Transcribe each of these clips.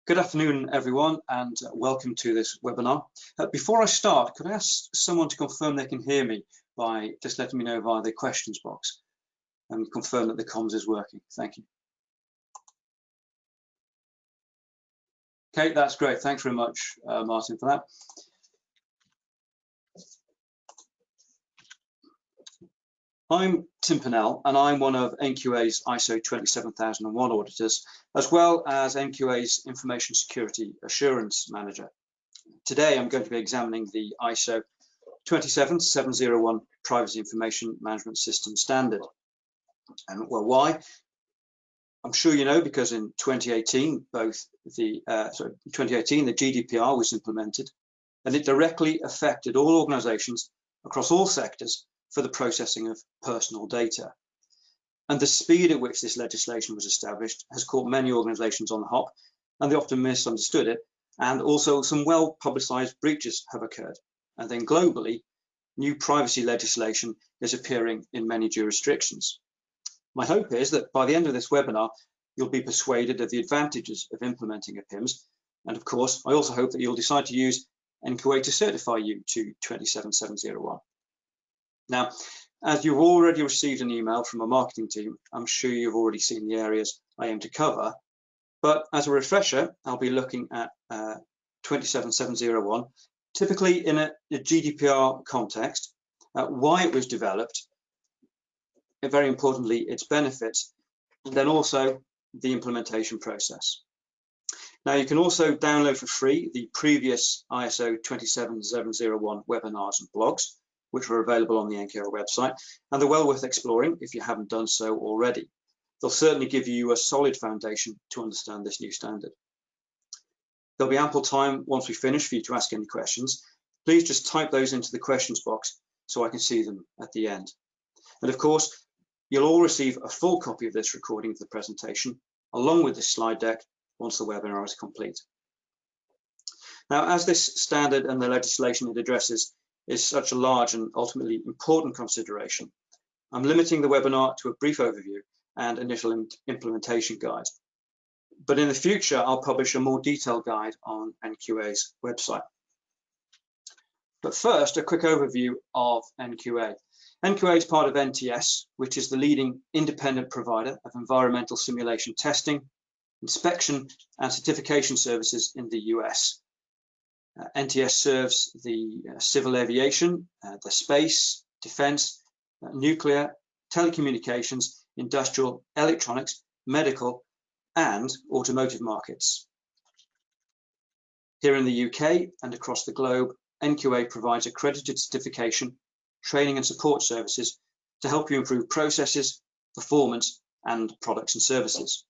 Good afternoon, everyone, and welcome to this webinar. Before I start, could I ask someone to confirm they can hear me by just letting me know via the questions box and confirm that the comms is working? Thank you. Okay, that's great. Thanks very much, Martin, for that. I'm Tim Pennell, and I'm one of NQA's ISO 27001 auditors, as well as NQA's Information Security Assurance Manager. Today, I'm going to be examining the ISO 27701 Privacy Information Management System Standard. And well, why? I'm sure you know, because in 2018, the GDPR was implemented, and it directly affected all organizations across all sectors for the processing of personal data. And the speed at which this legislation was established has caught many organizations on the hop, and they often misunderstood it, and also some well-publicized breaches have occurred. And then globally, new privacy legislation is appearing in many jurisdictions. My hope is that by the end of this webinar, you'll be persuaded of the advantages of implementing a PIMS. And of course, I also hope that you'll decide to use NQA to certify you to 27701. Now, as you've already received an email from a marketing team, I'm sure you've already seen the areas I aim to cover. But as a refresher, I'll be looking at 27701, typically in a GDPR context, why it was developed, and very importantly, its benefits, and then also the implementation process. Now, you can also download for free the previous ISO 27701 webinars and blogs, which were available on the NQA website, and they're well worth exploring if you haven't done so already. They'll certainly give you a solid foundation to understand this new standard. There'll be ample time once we finish for you to ask any questions. Please just type those into the questions box so I can see them at the end. And of course, you'll all receive a full copy of this recording of the presentation, along with the slide deck, once the webinar is complete. Now, as this standard and the legislation it addresses is such a large and ultimately important consideration, I'm limiting the webinar to a brief overview and initial implementation guide. But in the future, I'll publish a more detailed guide on NQA's website. But first, a quick overview of NQA. NQA is part of NTS, which is the leading independent provider of environmental simulation testing, inspection, and certification services in the US. NTS serves the civil aviation, the space, defense, nuclear, telecommunications, industrial, electronics, medical, and automotive markets. Here in the UK and across the globe, NQA provides accredited certification, training and support services to help you improve processes, performance, and products and services.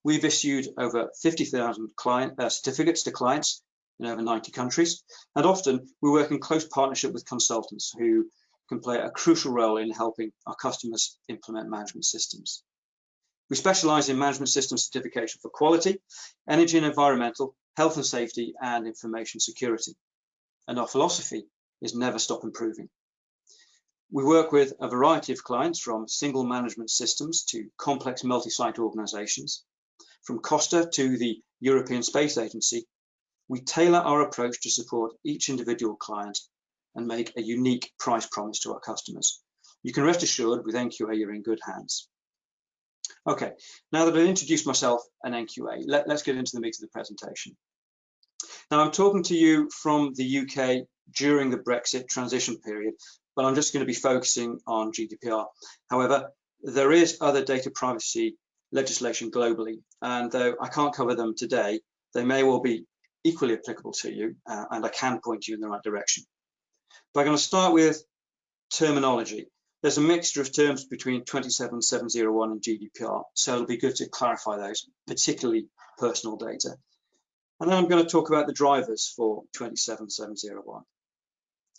We've issued over 50,000 certificates to clients in over 90 countries, and often we work in close partnership with consultants who can play a crucial role in helping our customers implement management systems. We specialize in management system certification for quality, energy and environmental, health and safety, and information security. And our philosophy is never stop improving. We work with a variety of clients, from single management systems to complex multi-site organizations. From Costa to the European Space Agency, we tailor our approach to support each individual client and make a unique price promise to our customers. You can rest assured with NQA you're in good hands. Okay, now that I've introduced myself and NQA, let's get into the meat of the presentation. Now, I'm talking to you from the UK during the Brexit transition period, but I'm just going to be focusing on GDPR. However, there is other data privacy legislation globally, and though I can't cover them today, they may well be equally applicable to you, and I can point you in the right direction. But I'm going to start with terminology. There's a mixture of terms between 27701 and GDPR, so it'll be good to clarify those, particularly personal data. And then I'm going to talk about the drivers for 27701.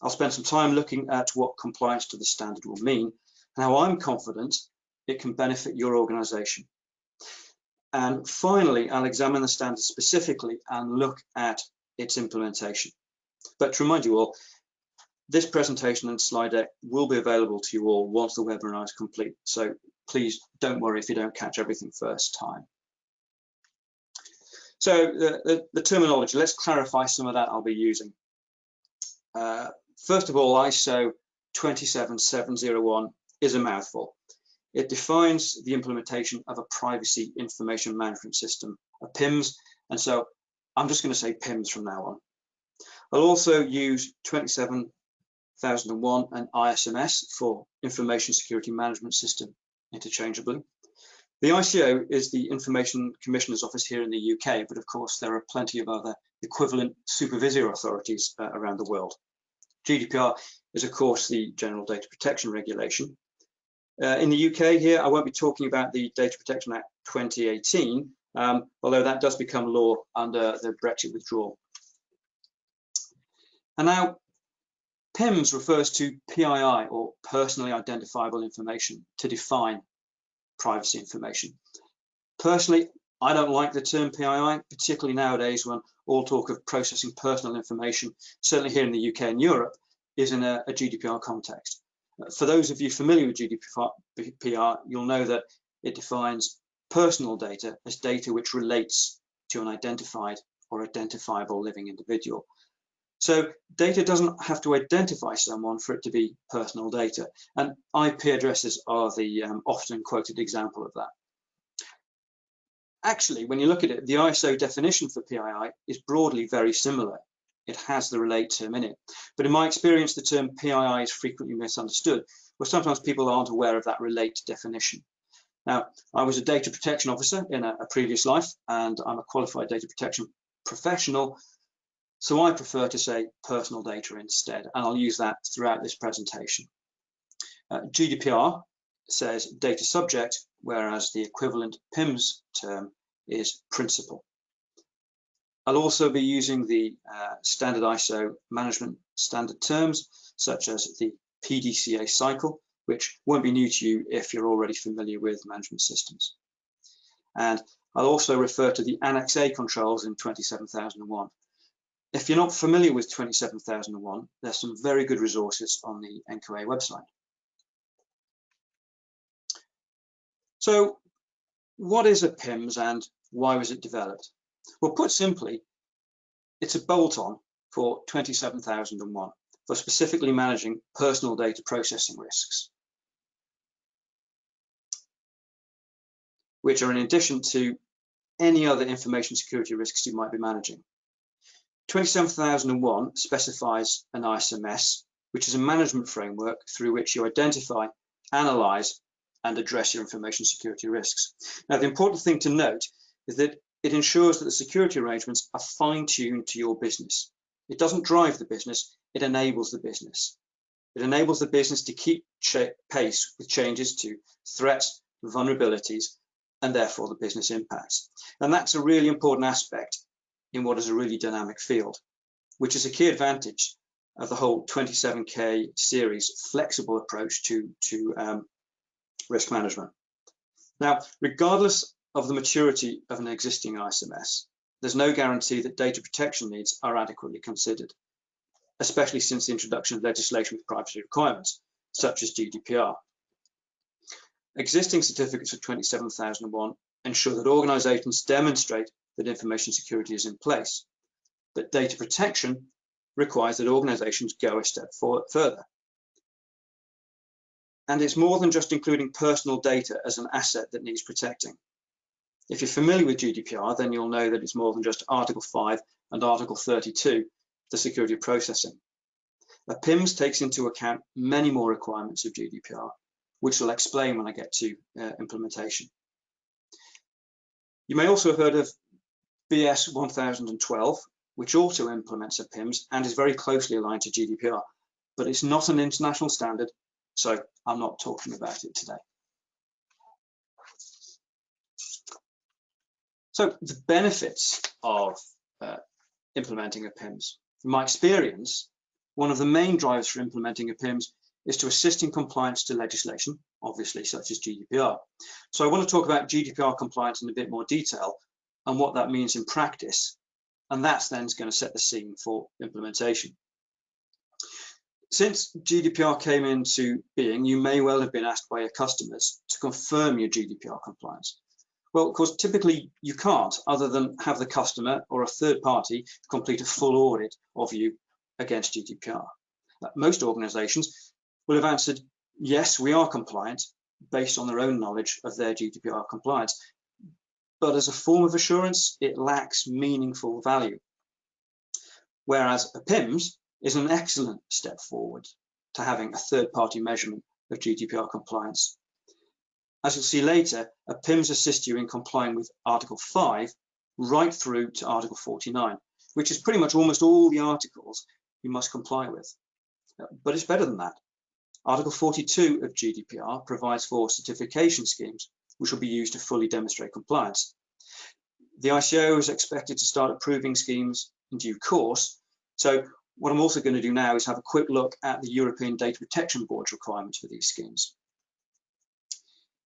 I'll spend some time looking at what compliance to the standard will mean and how I'm confident it can benefit your organization. And finally, I'll examine the standard specifically and look at its implementation. But to remind you all, this presentation and slide deck will be available to you all once the webinar is complete. So please don't worry if you don't catch everything first time. So the terminology, let's clarify some of that I'll be using. First of all, ISO 27701 is a mouthful. It defines the implementation of a privacy information management system, a PIMS, and so I'm just going to say PIMS from now on. I'll also use 27001 and ISMS for Information Security Management System interchangeably. The ICO is the Information Commissioner's Office here in the UK, but of course there are plenty of other equivalent supervisory authorities around the world. GDPR is of course the General Data Protection Regulation. In the UK here, I won't be talking about the Data Protection Act 2018, although that does become law under the Brexit withdrawal. And now, PIMS refers to PII, or personally identifiable information, to define privacy information. Personally, I don't like the term PII, particularly nowadays when all talk of processing personal information, certainly here in the UK and Europe, is in a GDPR context. For those of you familiar with GDPR, you'll know that it defines personal data as data which relates to an identified or identifiable living individual. So data doesn't have to identify someone for it to be personal data, and IP addresses are the often quoted example of that. Actually, when you look at it, the ISO definition for PII is broadly very similar. It has the relate term in it. But in my experience, the term PII is frequently misunderstood, where sometimes people aren't aware of that relate definition. Now, I was a data protection officer in a previous life, and I'm a qualified data protection professional, so I prefer to say personal data instead, and I'll use that throughout this presentation. GDPR says data subject, whereas the equivalent PIMS term is principal. I'll also be using the standard ISO management standard terms, such as the PDCA cycle, which won't be new to you if you're already familiar with management systems. And I'll also refer to the Annex A controls in 27001. If you're not familiar with 27001, there's some very good resources on the NQA website. So what is a PIMS and why was it developed? Well, put simply, it's a bolt-on for 27001 for specifically managing personal data processing risks, which are in addition to any other information security risks you might be managing. 27001 specifies an ISMS, which is a management framework through which you identify, analyze, and address your information security risks. Now, the important thing to note is that it ensures that the security arrangements are fine-tuned to your business. It doesn't drive the business, it enables the business. It enables the business to keep pace with changes to threats, vulnerabilities, and therefore the business impacts. And that's a really important aspect in what is a really dynamic field, which is a key advantage of the whole 27K series flexible approach to risk management. Now, regardless of the maturity of an existing ISMS, there's no guarantee that data protection needs are adequately considered, especially since the introduction of legislation with privacy requirements, such as GDPR. Existing certificates for 27001 ensure that organizations demonstrate that information security is in place, but data protection requires that organizations go a step further. And it's more than just including personal data as an asset that needs protecting. If you're familiar with GDPR, then you'll know that it's more than just Article 5 and Article 32, the security of processing. A PIMS takes into account many more requirements of GDPR, which I'll explain when I get to implementation. You may also have heard of BS 1012, which also implements a PIMS and is very closely aligned to GDPR, but it's not an international standard, so I'm not talking about it today. So the benefits of implementing a PIMS. From my experience, one of the main drivers for implementing a PIMS is to assist in compliance to legislation, obviously such as GDPR. So I want to talk about GDPR compliance in a bit more detail and what that means in practice, and that's then going to set the scene for implementation. Since GDPR came into being, you may well have been asked by your customers to confirm your GDPR compliance. Well, of course, typically you can't, other than have the customer or a third party complete a full audit of you against GDPR. Most organizations will have answered, yes, we are compliant, based on their own knowledge of their GDPR compliance. But as a form of assurance, it lacks meaningful value. Whereas a PIMS is an excellent step forward to having a third-party measurement of GDPR compliance. As you'll see later, a PIMS assists you in complying with Article 5 right through to Article 49, which is pretty much almost all the articles you must comply with. But it's better than that. Article 42 of GDPR provides for certification schemes, which will be used to fully demonstrate compliance. The ICO is expected to start approving schemes in due course. So what I'm also going to do now is have a quick look at the European Data Protection Board's requirements for these schemes.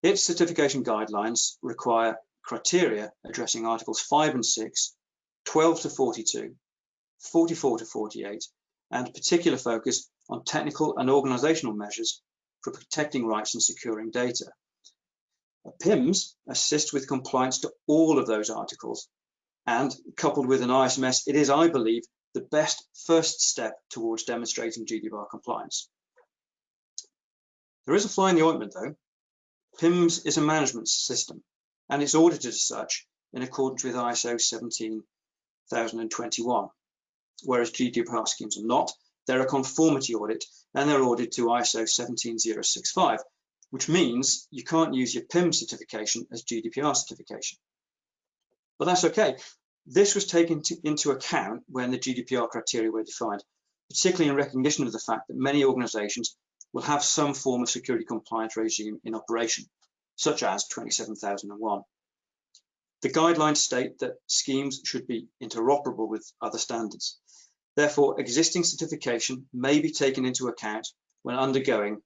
Its certification guidelines require criteria addressing Articles 5 and 6, 12 to 42, 44 to 48, and particular focus on technical and organizational measures for protecting rights and securing data. A PIMS assists with compliance to all of those articles, and coupled with an ISMS, it is, I believe, the best first step towards demonstrating GDPR compliance. There is a fly in the ointment though. PIMS is a management system, and it's audited as such in accordance with ISO 17021, whereas GDPR schemes are not. They're a conformity audit, and they're audited to ISO 17065, which means you can't use your PIMS certification as GDPR certification. But that's okay. This was taken into account when the GDPR criteria were defined, particularly in recognition of the fact that many organizations will have some form of security compliance regime in operation, such as 27001. The guidelines state that schemes should be interoperable with other standards. Therefore, existing certification may be taken into account when undergoing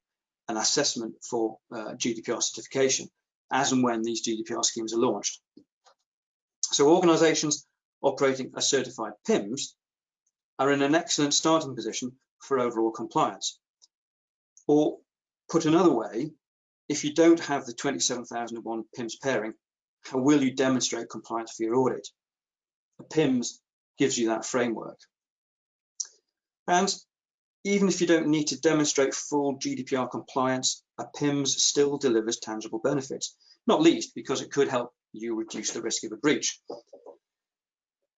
an assessment for GDPR certification, as and when these GDPR schemes are launched. So organizations operating a certified PIMS are in an excellent starting position for overall compliance. Or put another way, if you don't have the 27001 PIMS pairing, how will you demonstrate compliance for your audit? A PIMS gives you that framework. And even if you don't need to demonstrate full GDPR compliance, a PIMS still delivers tangible benefits, not least because it could help you reduce the risk of a breach.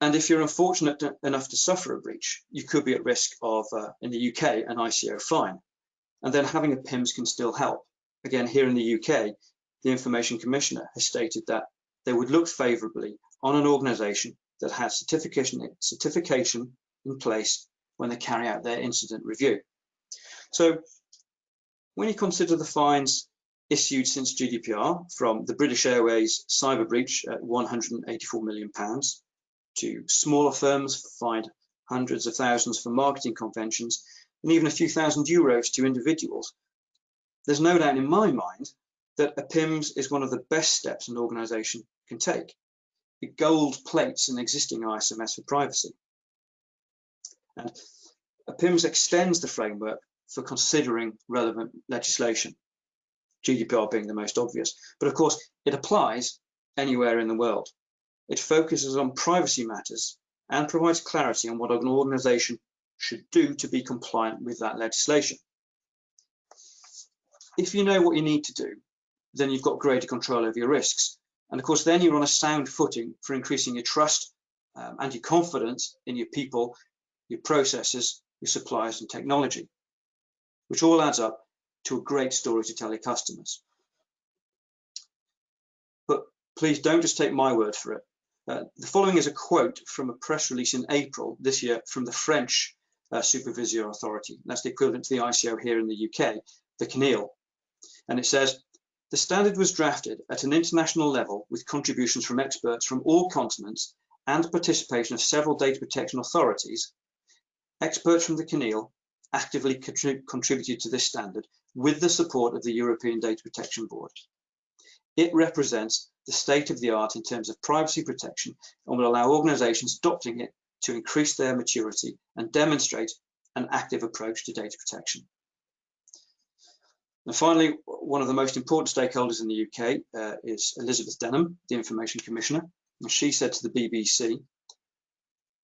And if you're unfortunate enough to suffer a breach, you could be at risk of, in the UK, an ICO fine. And then having a PIMS can still help. Again, here in the UK, the Information Commissioner has stated that they would look favourably on an organisation that has certification in place when they carry out their incident review. So when you consider the fines issued since GDPR, from the British Airways cyber breach at £184 million, to smaller firms fined hundreds of thousands for marketing conventions, and even a few thousand euros to individuals, there's no doubt in my mind that a PIMS is one of the best steps an organisation can take. It gold plates an existing ISMS for privacy. And a PIMS extends the framework for considering relevant legislation, GDPR being the most obvious, but of course it applies anywhere in the world. It focuses on privacy matters and provides clarity on what an organisation should do to be compliant with that legislation. If you know what you need to do, then you've got greater control over your risks. And of course, then you're on a sound footing for increasing your trust and your confidence in your people, your processes, your suppliers and technology, which all adds up to a great story to tell your customers. But please don't just take my word for it. The following is a quote from a press release in April this year from the French Supervisory Authority. That's the equivalent to the ICO here in the UK, the CNIL. And it says, the standard was drafted at an international level with contributions from experts from all continents and participation of several data protection authorities. Experts from the CNIL actively contributed to this standard with the support of the European Data Protection Board. It represents the state of the art in terms of privacy protection and will allow organizations adopting it to increase their maturity and demonstrate an active approach to data protection. And finally, one of the most important stakeholders in the UK is Elizabeth Denham, the Information Commissioner. And she said to the BBC,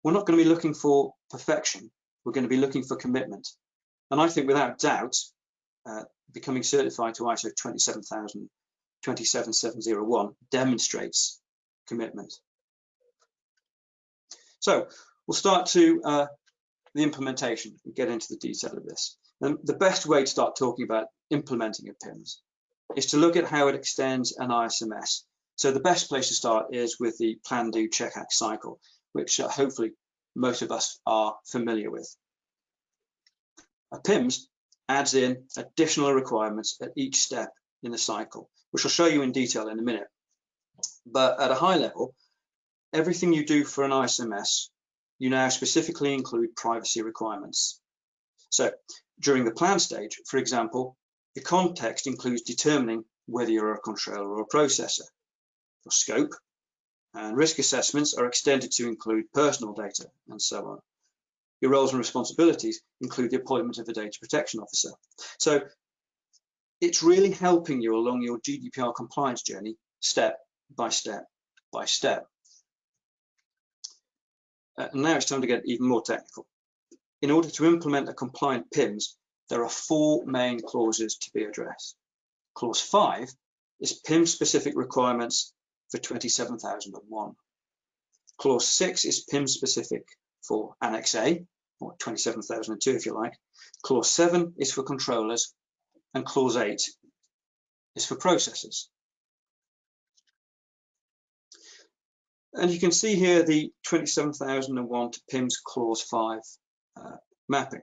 "We're not going to be looking for perfection, we're going to be looking for commitment." And I think without doubt, becoming certified to ISO 27701 demonstrates commitment. So we'll start to the implementation and get into the detail of this. And the best way to start talking about implementing a PIMS is to look at how it extends an ISMS. So the best place to start is with the Plan, Do, Check, Act cycle, which hopefully most of us are familiar with. A PIMS adds in additional requirements at each step in the cycle, which I'll show you in detail in a minute. But at a high level, everything you do for an ISMS, you now specifically include privacy requirements. So during the plan stage, for example, the context includes determining whether you're a controller or a processor. Your scope and risk assessments are extended to include personal data and so on. Your roles and responsibilities include the appointment of a data protection officer. So it's really helping you along your GDPR compliance journey, step by step by step. Now it's time to get even more technical. In order to implement a compliant PIMS, there are 4 main clauses to be addressed. Clause 5 is PIMS-specific requirements for 27001. Clause 6 is PIMS-specific for Annex A, or 27002 if you like. Clause 7 is for controllers, and Clause 8 is for processors. And you can see here the 27001 to PIMS Clause 5 mapping.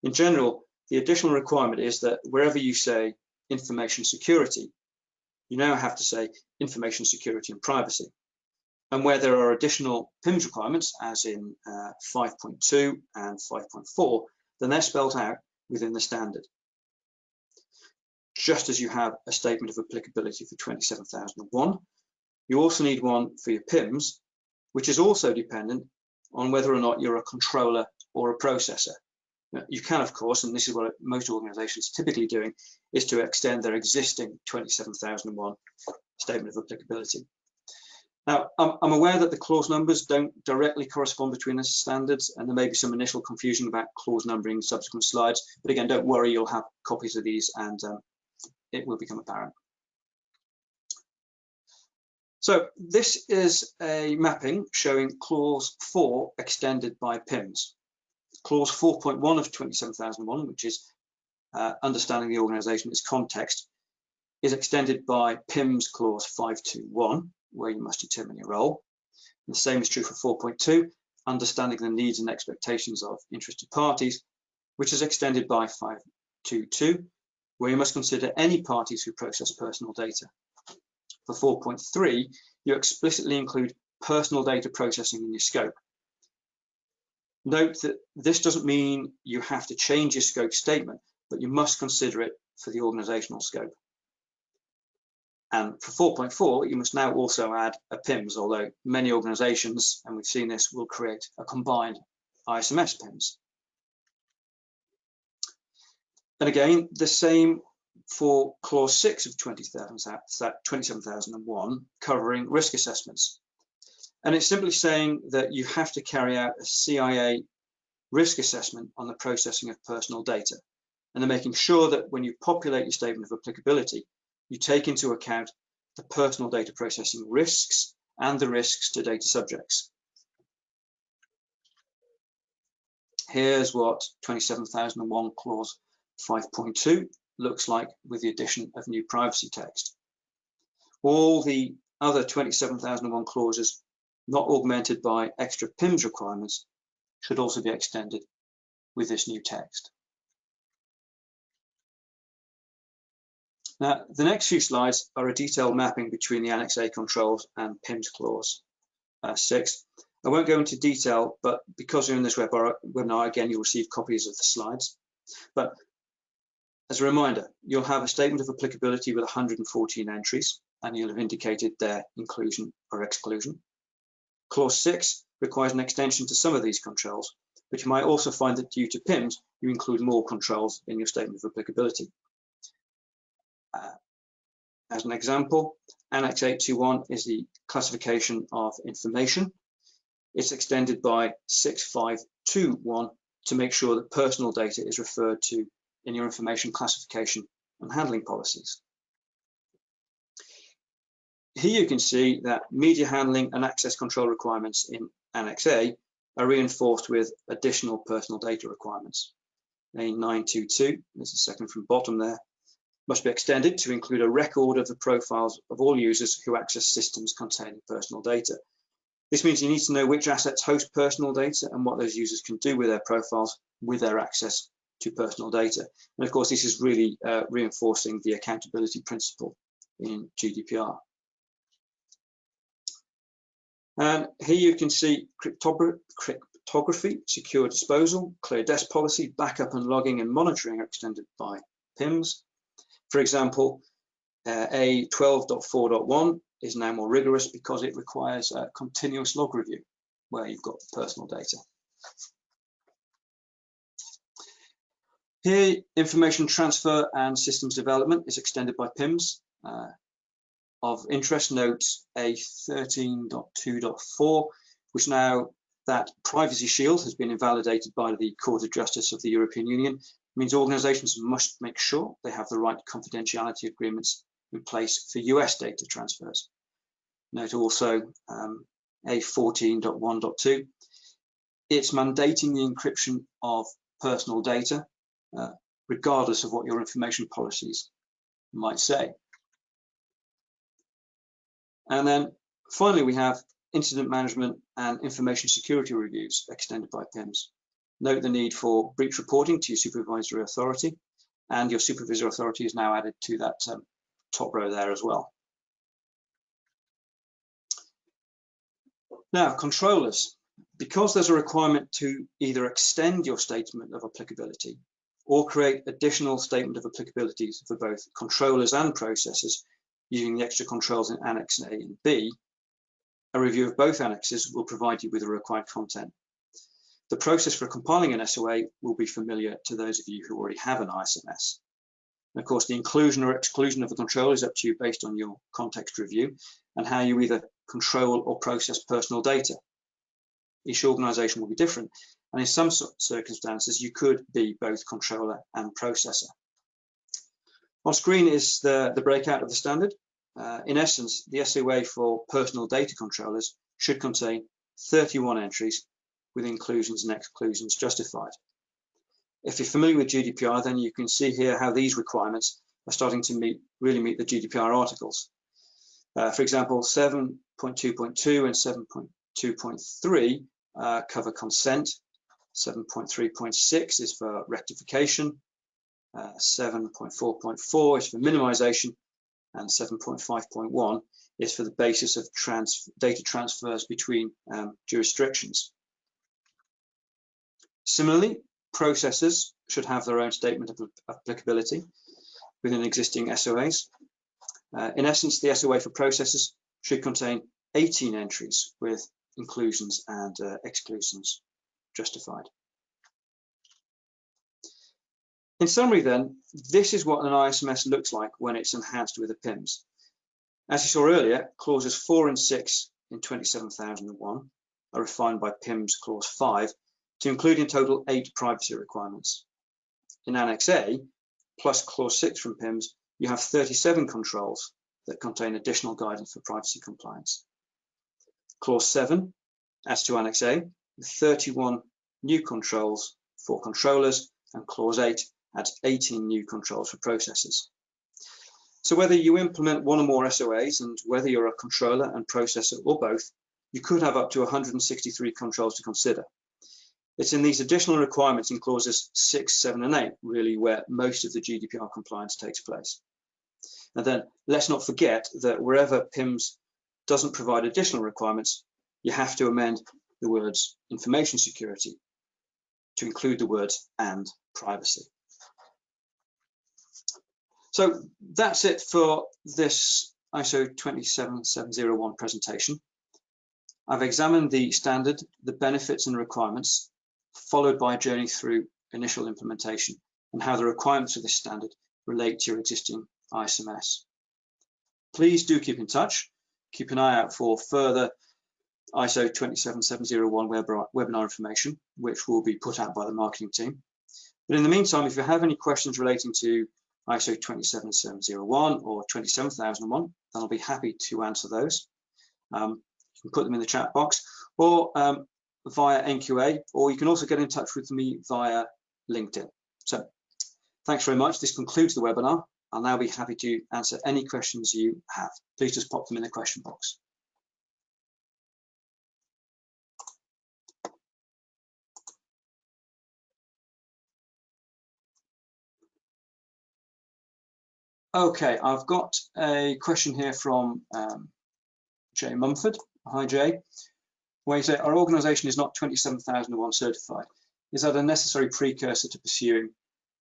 In general, the additional requirement is that wherever you say information security, you now have to say information security and privacy. And where there are additional PIMS requirements, as in 5.2 and 5.4, then they're spelled out within the standard. Just as you have a statement of applicability for 27001, you also need one for your PIMS, which is also dependent on whether or not you're a controller or a processor. Now, you can, of course, and this is what most organizations are typically doing, is to extend their existing 27001 statement of applicability. Now, I'm aware that the clause numbers don't directly correspond between the standards, and there may be some initial confusion about clause numbering in subsequent slides, but again, don't worry, you'll have copies of these and it will become apparent. So this is a mapping showing clause 4 extended by PIMS. Clause 4.1 of 27001, which is understanding the organization, its context, is extended by PIMS clause 521, where you must determine your role. And the same is true for 4.2, understanding the needs and expectations of interested parties, which is extended by 522, where you must consider any parties who process personal data. For 4.3, you explicitly include personal data processing in your scope. Note that this doesn't mean you have to change your scope statement, but you must consider it for the organizational scope. And for 4.4, you must now also add a PIMS, although many organizations, and we've seen this, will create a combined ISMS PIMS. And again, the same for clause 6 of 27001, covering risk assessments. And it's simply saying that you have to carry out a CIA risk assessment on the processing of personal data. And they're making sure that when you populate your statement of applicability, you take into account the personal data processing risks and the risks to data subjects. Here's what 27001 clause 5.2 looks like with the addition of new privacy text. All the other 27001 clauses not augmented by extra PIMS requirements should also be extended with this new text. Now, the next few slides are a detailed mapping between the Annex A controls and PIMS clause 6. I won't go into detail, but because you're in this webinar, again, you'll receive copies of the slides. But as a reminder, you'll have a statement of applicability with 114 entries, and you'll have indicated their inclusion or exclusion. Clause 6 requires an extension to some of these controls, but you might also find that due to PIMS, you include more controls in your statement of applicability. As an example, Annex 821 is the classification of information. It's extended by 6521 to make sure that personal data is referred to in your information classification and handling policies. Here you can see that media handling and access control requirements in Annex A are reinforced with additional personal data requirements. A922, there's the second from bottom there, must be extended to include a record of the profiles of all users who access systems containing personal data. This means you need to know which assets host personal data and what those users can do with their profiles with their access to personal data. And of course, this is really reinforcing the accountability principle in GDPR. And here you can see cryptography, secure disposal, clear desk policy, backup and logging and monitoring are extended by PIMS. For example, A12.4.1 is now more rigorous because it requires a continuous log review where you've got personal data. Here, information transfer and systems development is extended by PIMS. Of interest, note A13.2.4, which now that Privacy Shield has been invalidated by the Court of Justice of the European Union, means organisations must make sure they have the right confidentiality agreements in place for US data transfers. Note also A14.1.2, it's mandating the encryption of personal data, regardless of what your information policies might say. And then finally, we have incident management and information security reviews extended by PIMS. Note the need for breach reporting to your supervisory authority, and your supervisory authority is now added to that top row there as well. Now, controllers. Because there's a requirement to either extend your statement of applicability or create additional statement of applicabilities for both controllers and processors using the extra controls in Annex A and B, a review of both annexes will provide you with the required content. The process for compiling an SOA will be familiar to those of you who already have an ISMS. And of course, the inclusion or exclusion of a control is up to you based on your context review and how you either control or process personal data. Each organisation will be different, and in some circumstances, you could be both controller and processor. On screen is the breakout of the standard. In essence, the SOA for personal data controllers should contain 31 entries with inclusions and exclusions justified. If you're familiar with GDPR, then you can see here how these requirements are starting to really meet the GDPR articles. For example, 7.2.2 and 7.2.3 cover consent. 7.3.6 is for rectification. 7.4.4 is for minimization, and 7.5.1 is for the basis of data transfers between jurisdictions. Similarly, processors should have their own statement of applicability within existing SOAs. In essence, the SOA for processors should contain 18 entries with inclusions and exclusions justified. In summary then, this is what an ISMS looks like when it's enhanced with a PIMS. As you saw earlier, clauses 4 and 6 in 27001 are refined by PIMS clause 5 to include in total 8 privacy requirements. In Annex A, plus clause 6 from PIMS, you have 37 controls that contain additional guidance for privacy compliance. Clause 7 adds to Annex A with 31 new controls for controllers, and clause 8 adds 18 new controls for processors. So whether you implement one or more SOAs and whether you're a controller and processor or both, you could have up to 163 controls to consider. It's in these additional requirements in clauses 6, 7 and 8 really where most of the GDPR compliance takes place. And then let's not forget that wherever PIMS doesn't provide additional requirements, you have to amend the words information security to include the words and privacy. So that's it for this ISO 27701 presentation. I've examined the standard, the benefits and requirements, followed by a journey through initial implementation and how the requirements of this standard relate to your existing ISMS. Please do keep in touch. Keep an eye out for further ISO 27701 webinar information, which will be put out by the marketing team. But in the meantime, if you have any questions relating to ISO 27701 or 27001, then I'll be happy to answer those. You can put them in the chat box or via NQA, or you can also get in touch with me via LinkedIn. So thanks very much. This concludes the webinar. I'll now be happy to answer any questions you have. Please just pop them in the question box. Okay, I've got a question here from Jay Mumford. Hi, Jay. Where you say, our organisation is not 27001 certified. Is that a necessary precursor to pursuing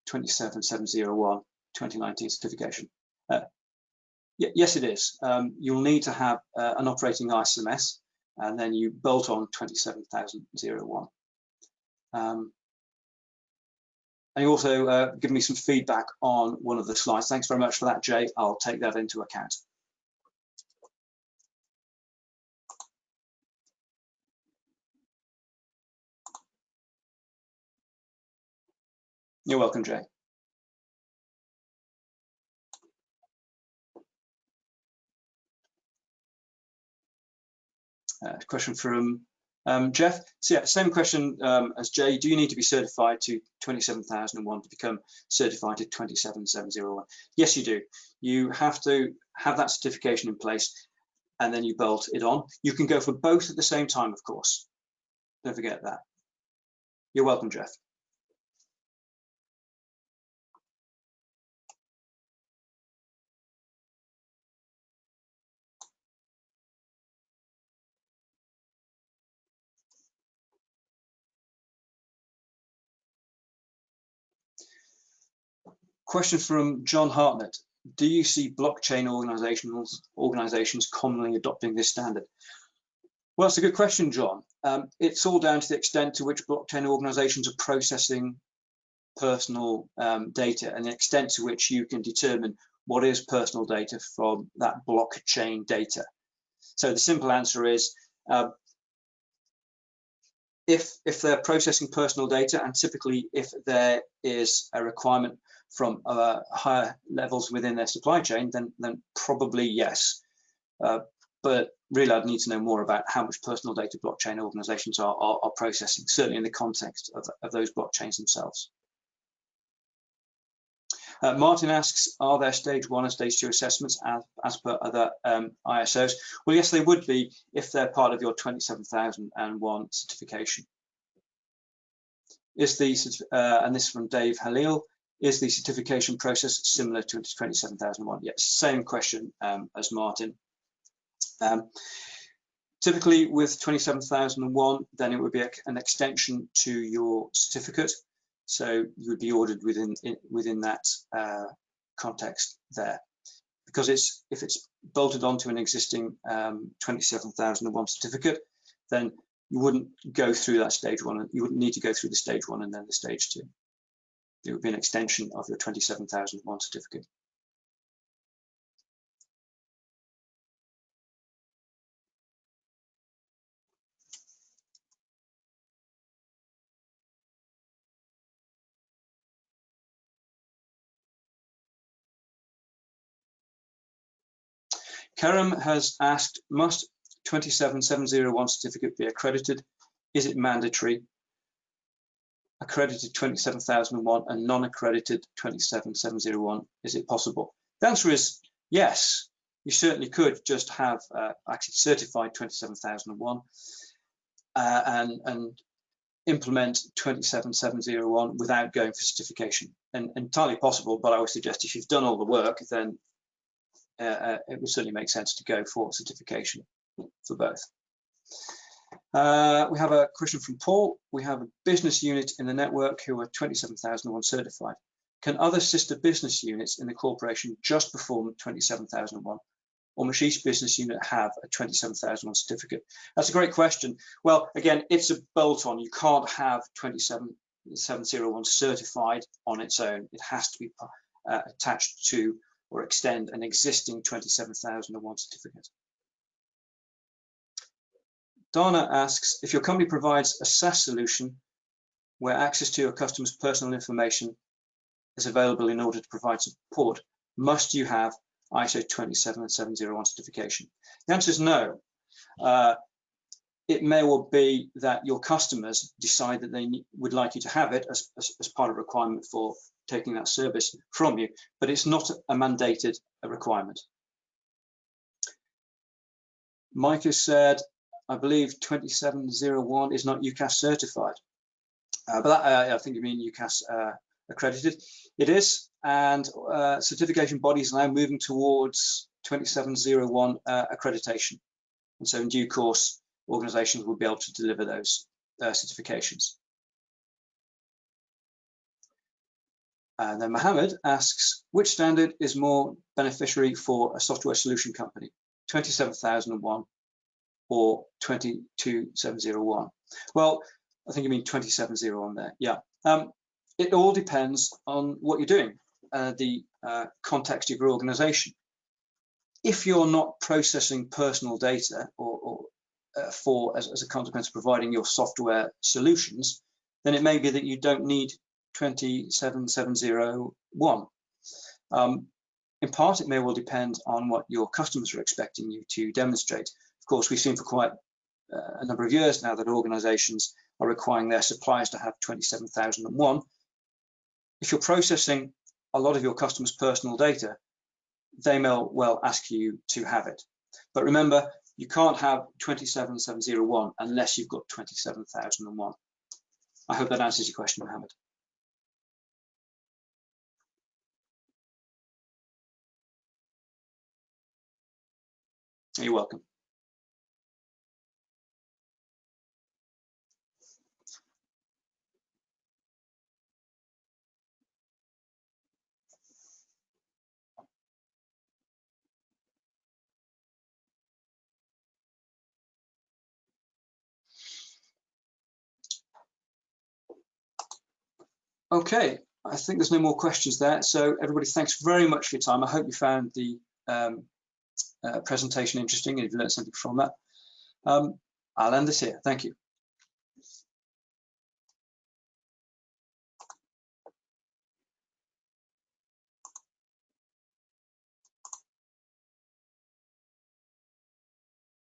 27701 2019 certification? Yes, it is. You'll need to have an operating ISMS, and then you bolt on 27001. And you also given me some feedback on one of the slides. Thanks very much for that, Jay. I'll take that into account. You're welcome, Jay. Question from Jeff. So yeah, same question as Jay. Do you need to be certified to 27001 to become certified to 27701? Yes, you do. You have to have that certification in place, and then you bolt it on. You can go for both at the same time, of course. Don't forget that. You're welcome, Jeff. Question from John Hartnett. Do you see blockchain organizations commonly adopting this standard? Well, that's a good question, John. It's all down to the extent to which blockchain organizations are processing personal data and the extent to which you can determine what is personal data from that blockchain data. So the simple answer is if they're processing personal data, and typically if there is a requirement from higher levels within their supply chain, then probably yes. But really, I'd need to know more about how much personal data blockchain organizations are processing, certainly in the context of those blockchains themselves. Martin asks, are there stage 1 and stage 2 assessments as per other ISOs? Well, yes, they would be if they're part of your 27001 certification. Is the, and this is from Dave Halil, is the certification process similar to 27001? Yes, same question as Martin. Typically with 27001, then it would be an extension to your certificate. So you would be ordered within that context there. Because if it's bolted onto an existing 27001 certificate, then you wouldn't go through that stage 1. You wouldn't need to go through the stage 1 and then the stage 2. It would be an extension of your 27001 certificate. Karam has asked, must 27701 certificate be accredited? Is it mandatory? Accredited 27001 and non-accredited 27701, is it possible? The answer is yes. You certainly could just have actually certified 27001 and implement 27701 without going for certification. And entirely possible, but I would suggest if you've done all the work, then it would certainly make sense to go for certification for both. We have a question from Paul. We have a business unit in the network who are 27001 certified. Can other sister business units in the corporation just perform 27001, or must each business unit have a 27001 certificate? That's a great question. Well, again, it's a bolt-on. You can't have 27701 certified on its own. It has to be attached to or extend an existing 27001 certificate. Dana asks, if your company provides a SaaS solution where access to your customer's personal information is available in order to provide support, must you have ISO 27701 certification? The answer is no. It may well be that your customers decide that they would like you to have it as part of a requirement for taking that service from you, but it's not a mandated requirement. Mike has said, I believe 27701 is not UCAS certified, but that, I think you mean UCAS accredited. It is, and certification bodies are now moving towards 27701 accreditation, and so in due course organizations will be able to deliver those certifications. And then Mohammed asks, which standard is more beneficiary for a software solution company, 27001 or 22701? Well, I think you mean 27001 there, yeah. It all depends on what you're doing, the context of your organization. If you're not processing personal data as a consequence of providing your software solutions, then it may be that you don't need 27701. In part, it may well depend on what your customers are expecting you to demonstrate. Of course, we've seen for quite a number of years now that organizations are requiring their suppliers to have 27001. If you're processing a lot of your customers' personal data, they may well ask you to have it. But remember, you can't have 27701 unless you've got 27001. I hope that answers your question, Mohammed. You're welcome. Okay, I think there's no more questions there. So everybody, thanks very much for your time. I hope you found the presentation interesting and you've learned something from that. I'll end this here. Thank you.